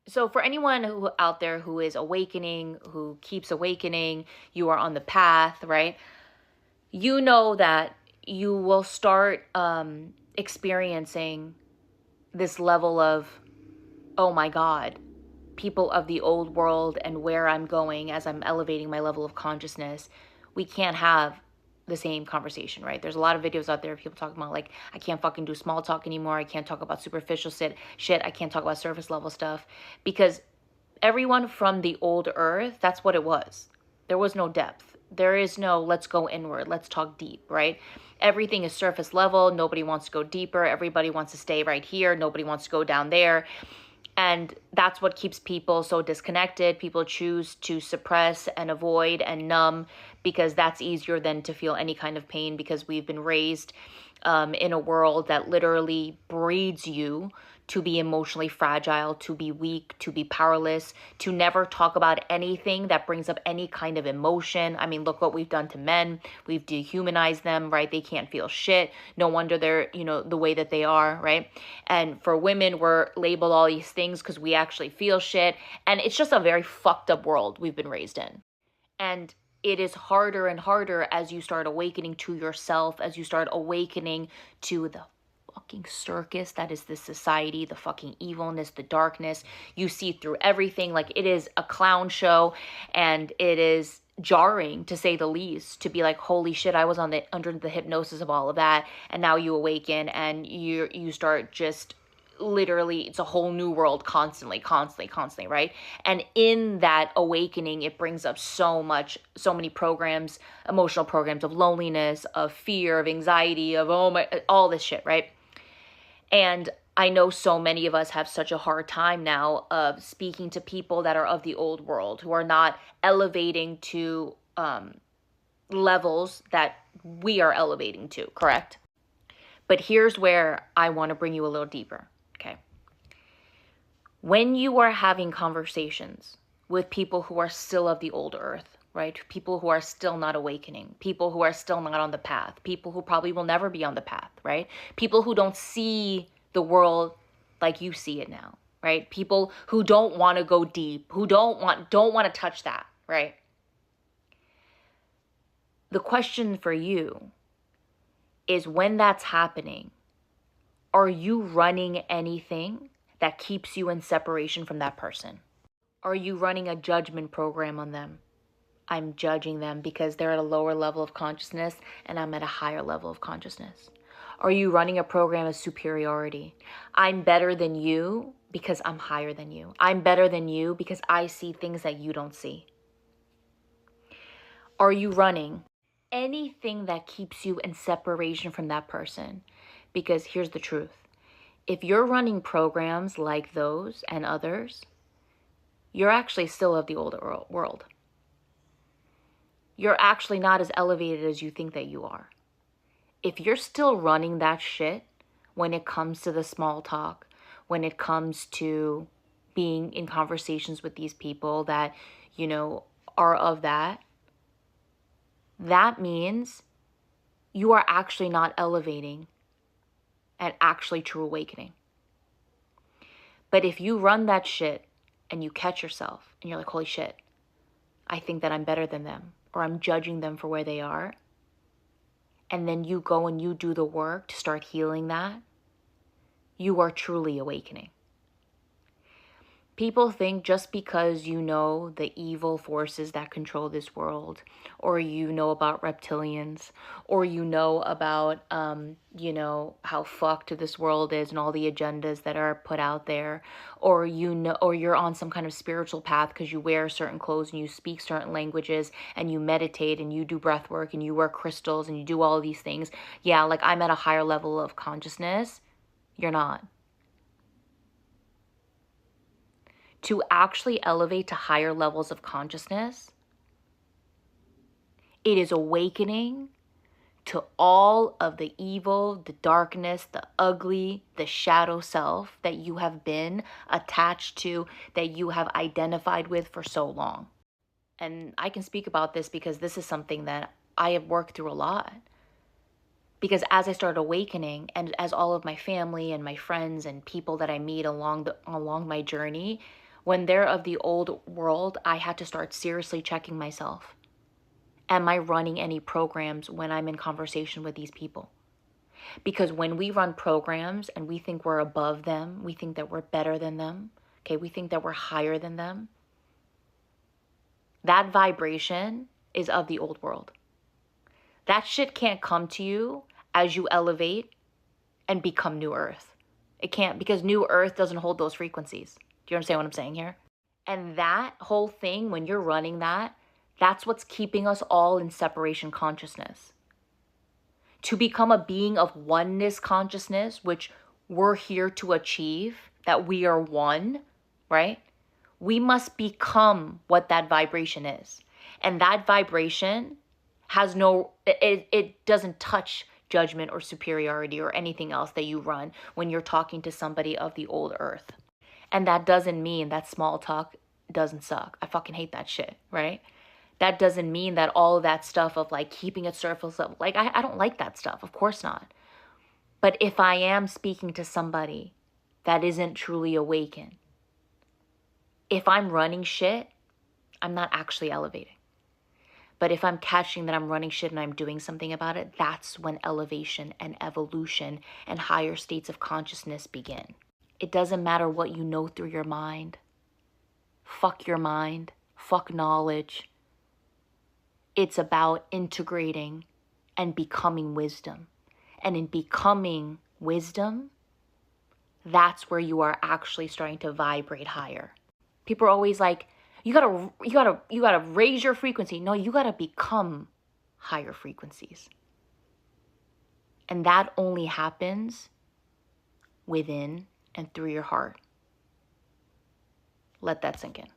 So for anyone who out there who is awakening, who keeps awakening, you are on the path, right? You know that you will start experiencing this level of, oh my God, people of the old world and where I'm going as I'm elevating my level of consciousness. We can't have the same conversation, right? There's a lot of videos out there of people talking about like, I can't fucking do small talk anymore. I can't talk about superficial shit. I can't talk about surface level stuff because everyone from the old earth, that's what it was. There was no depth. There is no let's go inward, let's talk deep, right? Everything is surface level. Nobody wants to go deeper. Everybody wants to stay right here. Nobody wants to go down there. And that's what keeps people so disconnected. People choose to suppress and avoid and numb because that's easier than to feel any kind of pain, because we've been raised in a world that literally breeds you to be emotionally fragile, to be weak, to be powerless, to never talk about anything that brings up any kind of emotion. I mean, look what we've done to men. We've dehumanized them, right? They can't feel shit. No wonder they're, the way that they are, right? And for women, we're labeled all these things because we actually feel shit. And it's just a very fucked up world we've been raised in. And it is harder and harder as you start awakening to yourself, as you start awakening to the fucking circus that is this society, the fucking evilness, the darkness. You see through everything. Like, it is a clown show, and it is jarring, to say the least, to be like, holy shit, I was under the hypnosis of all of that, and now you awaken and you start just literally, it's a whole new world constantly, right? And in that awakening, it brings up so many programs, emotional programs of loneliness, of fear, of anxiety, of all this shit, right? And I know so many of us have such a hard time now of speaking to people that are of the old world, who are not elevating to levels that we are elevating to, correct? But here's where I want to bring you a little deeper, okay? When you are having conversations with people who are still of the old earth, right? People who are still not awakening, people who are still not on the path, people who probably will never be on the path, right? People who don't see the world like you see it now, right? People who don't want to go deep, who don't want to touch that, right? The question for you is, when that's happening, are you running anything that keeps you in separation from that person? Are you running a judgment program on them? I'm judging them because they're at a lower level of consciousness and I'm at a higher level of consciousness. Are you running a program of superiority? I'm better than you because I'm higher than you. I'm better than you because I see things that you don't see. Are you running anything that keeps you in separation from that person? Because here's the truth. If you're running programs like those and others, you're actually still of the old world. You're actually not as elevated as you think that you are. If you're still running that shit when it comes to the small talk, when it comes to being in conversations with these people that, are of that means you are actually not elevating and actually true awakening. But if you run that shit and you catch yourself and you're like, holy shit, I think that I'm better than them, or I'm judging them for where they are, and then you go and you do the work to start healing that, you are truly awakening. People think just because you know the evil forces that control this world, or you know about reptilians, or you know about, how fucked this world is and all the agendas that are put out there, or or you're on some kind of spiritual path because you wear certain clothes and you speak certain languages and you meditate and you do breath work and you wear crystals and you do all of these things. Yeah, like I'm at a higher level of consciousness. You're not. To actually elevate to higher levels of consciousness, it is awakening to all of the evil, the darkness, the ugly, the shadow self that you have been attached to, that you have identified with for so long. And I can speak about this because this is something that I have worked through a lot. Because as I started awakening, and as all of my family and my friends and people that I meet along my journey, When they're of the old world, I had to start seriously checking myself. Am I running any programs when I'm in conversation with these people? Because when we run programs and we think we're above them, we think that we're better than them, okay, we think that we're higher than them, that vibration is of the old world. That shit can't come to you as you elevate and become New Earth. It can't, because New Earth doesn't hold those frequencies. Do you understand what I'm saying here? And that whole thing, when you're running that, that's what's keeping us all in separation consciousness. To become a being of oneness consciousness, which we're here to achieve, that we are one, right? We must become what that vibration is. And that vibration has it doesn't touch judgment or superiority or anything else that you run when you're talking to somebody of the old earth. And that doesn't mean that small talk doesn't suck. I fucking hate that shit, right? That doesn't mean that all of that stuff of like keeping it surface level, like I don't like that stuff, of course not. But if I am speaking to somebody that isn't truly awakened, if I'm running shit, I'm not actually elevating. But if I'm catching that I'm running shit and I'm doing something about it, that's when elevation and evolution and higher states of consciousness begin. It doesn't matter what you know through your mind. Fuck your mind. Fuck knowledge. It's about integrating and becoming wisdom. And in becoming wisdom, that's where you are actually starting to vibrate higher. People are always like, you gotta raise your frequency. No, you gotta become higher frequencies. And that only happens within and through your heart. Let that sink in.